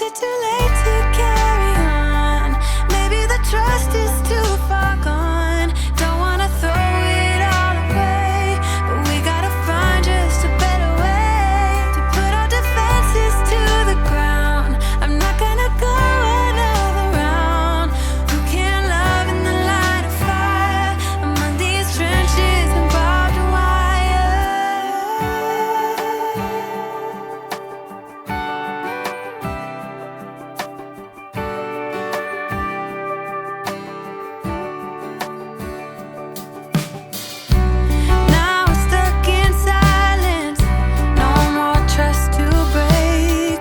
it too late to carry on? Maybe the trust is too far gone. Don't wanna throw it all away, but we gotta find just a better way to put our defenses to the ground. I'm not gonna go another round. Who can love in the light of fire among these trenches and barbed wire? Now we're stuck in silence, no more trust to break.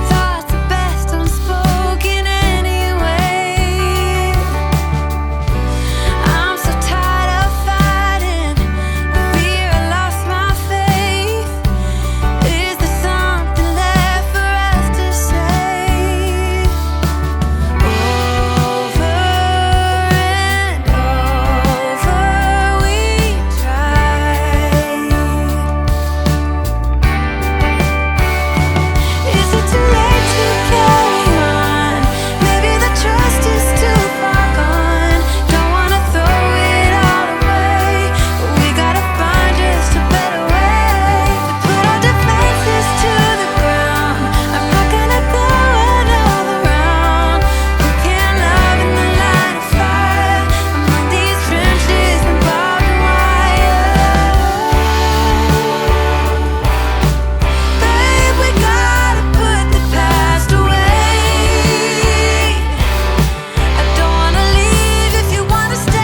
Thoughts are best unspoken anyway. I'm so tired of fighting. I fear I lost my faith. Is there something left for us to say? Over and over we tried. Is it too late to carry on? Maybe the trust is too far gone. Don't wanna throw it all away, but we gotta find just a better way to put our defenses to the ground. I'm not gonna go another round. Who can love in the light of fire among these trenches and barbed wire? Babe, we gotta put the past away. I don't wanna leave if you wanna stay.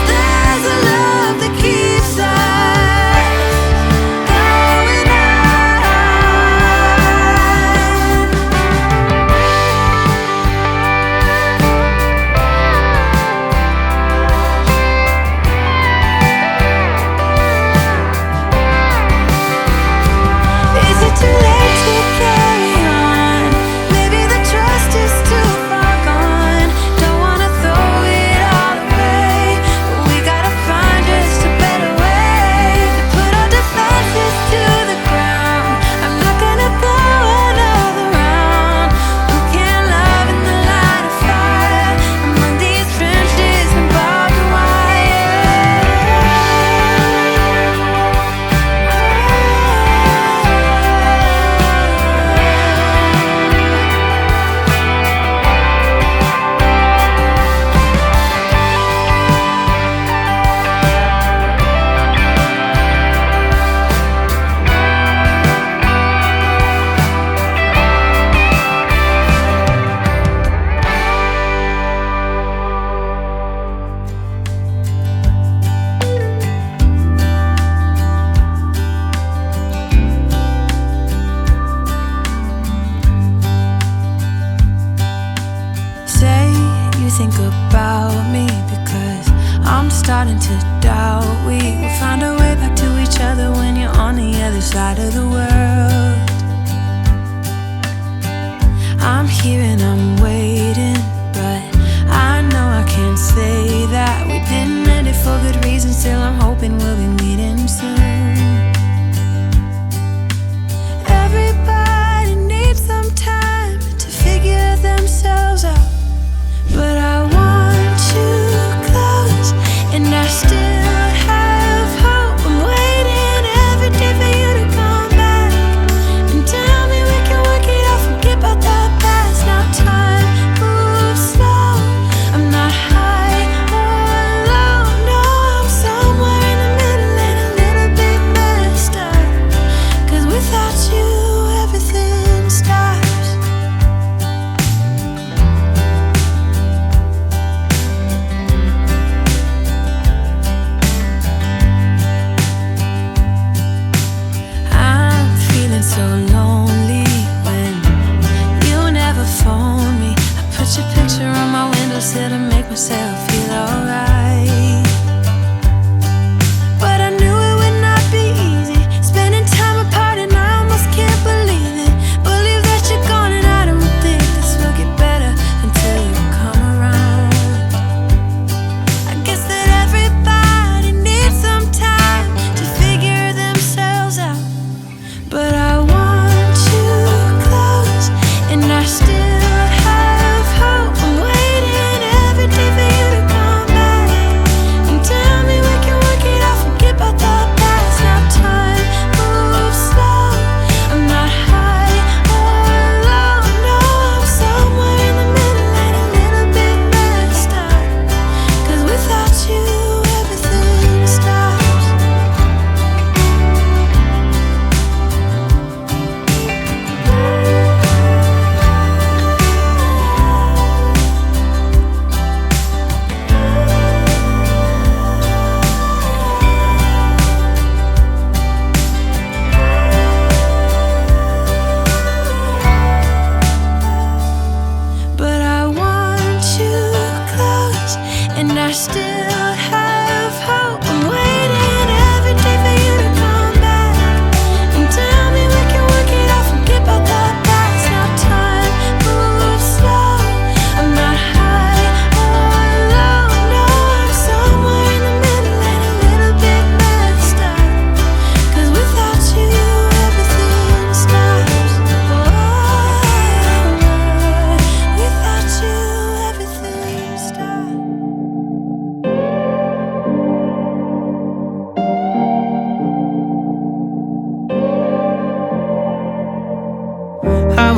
There's a love that keeps us going on. Is it too late to carry on? Maybe the trust is too far gone. Don't wanna throw it all away, but we gotta find just a better way to put our defenses to the ground. I'm not gonna go another round. Who can love in the light of fire among these trenches and barbed Say you think about me because I'm starting to doubt we will find a way back to each other when you're on the other side of the world. I'm here and I'm waiting, but I know I can't say that we didn't end it for good reasons. Still I'm hoping we'll be meeting soon. Everybody needs some time to figure themselves out, but I want you close, and I still have hope. I'm waiting every day for you to come back and tell me we can work it out, forget about the past. Now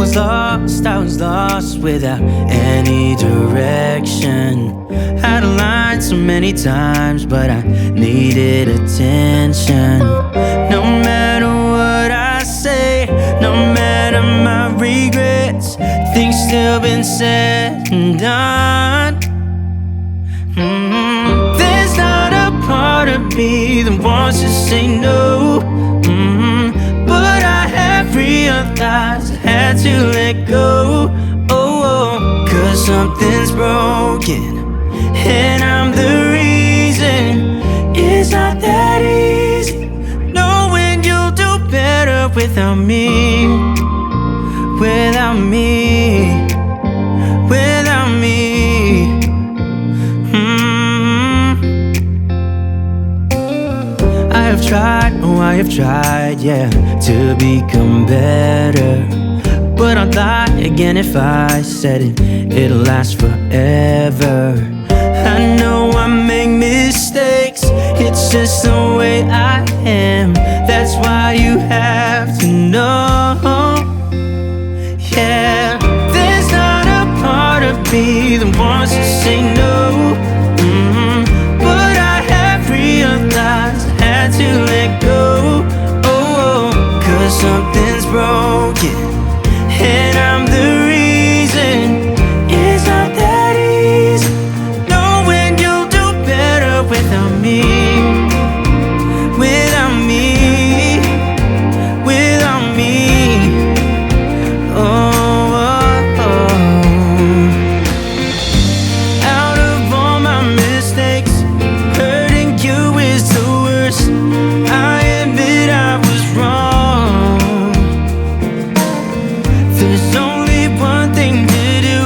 I was lost without any direction. Had a line so many times, but I needed attention. No matter what I say, no matter my regrets, things still been said and done. There's not a part of me that wants to say no, but I have realized I had to let go. Cause something's broken and I'm the reason. It's not that easy knowing you'll do better without me. Without me. Without me. I have tried, oh I have tried, yeah, to become better. But I'd lie again if I said it'll last forever. I know I make mistakes, it's just the way I am. That's why you have to know. Yeah, there's not a part of me that wants to say no, but I have realized I had to let go. Cause something's broken and I'm the reason. It's not that easy knowing you'll do better without me. Without me. Without me. Out of all my mistakes, hurting you is the worst. I admit I was wrong. There's only one thing to do,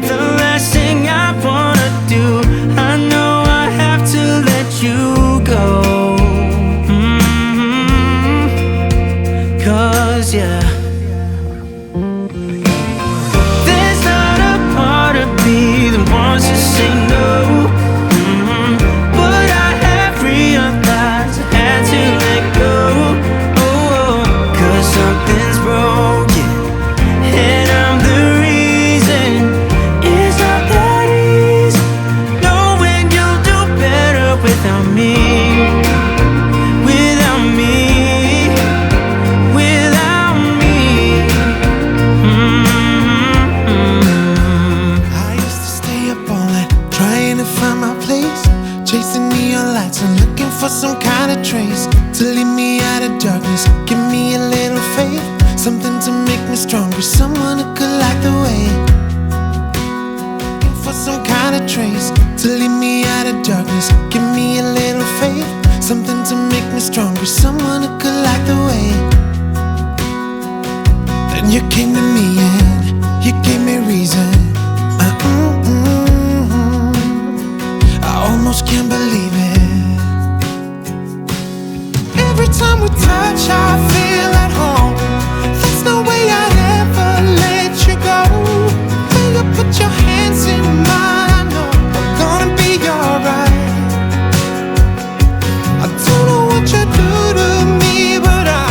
the last thing I wanna do. I know I have to let you go. Cause yeah, there's not a part of me that wants to say no, but I have realized I had to let go. Cause something's broken and I'm the reason. It's not that easy knowing you'll do better without me. Without me. Without me. I used to stay up all night trying to find my place, chasing neon lights and looking for some kind of trace to lead me out of darkness. Give me a little faith, something to make me stronger, someone who could light the way. Looking for some kind of trace to lead me out of darkness. Give me a little faith, something to make me stronger, someone who could light the way. Then you came to me and you gave me reason. I almost can't believe it. Every time we touch, I feel at home. There's no way I'd ever let you go. When you put your hands in mine, I know I'm gonna be alright. I don't know what you do to me, but I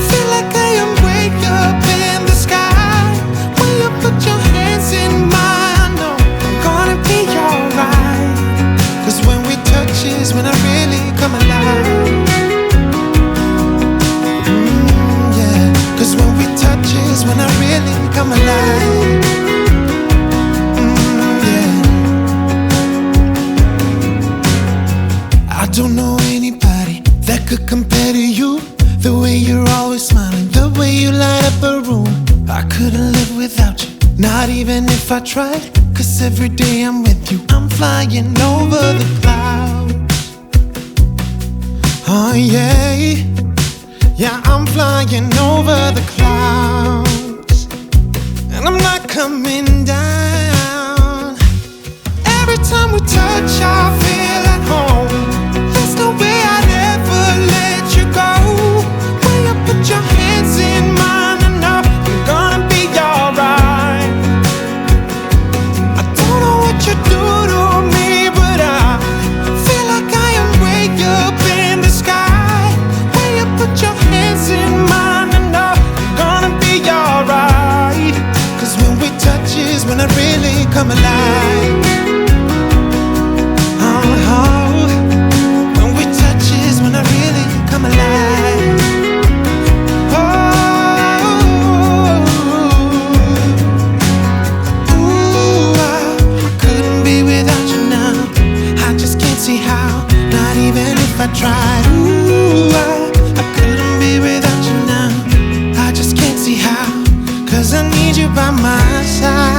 feel like I am way up in the sky. When you put your hands in mine, I know I'm gonna be alright. Cause when we touch is when I really come alive. Yeah, cause when we touch is when I really come alive. Yeah. I don't know anybody that could compare to you. The way you're always smiling, the way you light up a room. I couldn't live without you, not even if I tried. Cause every day I'm with you, I'm flying over the clouds. Oh yeah, yeah, I'm flying over the clouds. And I'm not coming down. Every time we touch, I feel at home. There's no way I'd ever let you go. When you put your hands in mine, I know I'm gonna be alright. I don't know what you do to me, but I feel like I am way up in the sky. When you put your hands in mine, I know I'm gonna be alright. by my side.